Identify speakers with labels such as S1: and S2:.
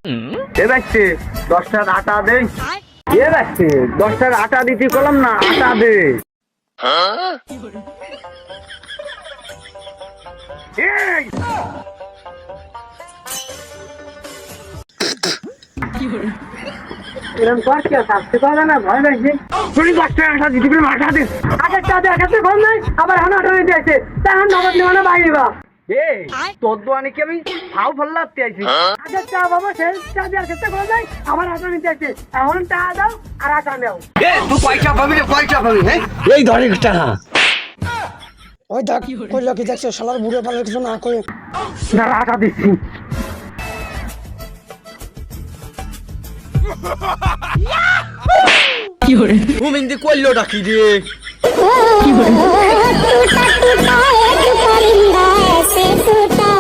S1: এ দেখছে 10 টাকার আটা দে। এ দেখছে 10 টাকার আটা দিতে কলাম না, আটা দে। এই এরকম কর কি শাস্তি পাওয়া না, ভয় লাগছে। তুমি 10 টাকার আটা দিতে পারবে, আটা দে। আগের টাকা দেখাতে কম নাই, আবার এখন আটা নিতে আসছে। তখন নগদ নেওয়া না বাইরে বা। তোর দোয়ানে কি আমি ফাউ ফল্লাতে আইছি? আগের চা বাবা শেষ চা দেওয়ার ক্ষেত্রে কম নাই, আবার আটা নিতে আসছে। এখন টাকা দাও আর আটা নেও। তুই পয়সা পাবি রে, পয়সা পাবি। হ্যাঁ এই ধরে টাকা।
S2: ওই দেখ কইলো কি দেখছো শালার বুড়ো পালে কিছু না কই।
S1: দাঁড়া আটা দিচ্ছি।
S3: কি হরে
S1: ঘুমিন্দি কইলো ডাকি রে।
S4: टूटा टूटा एक परिंदा ऐसे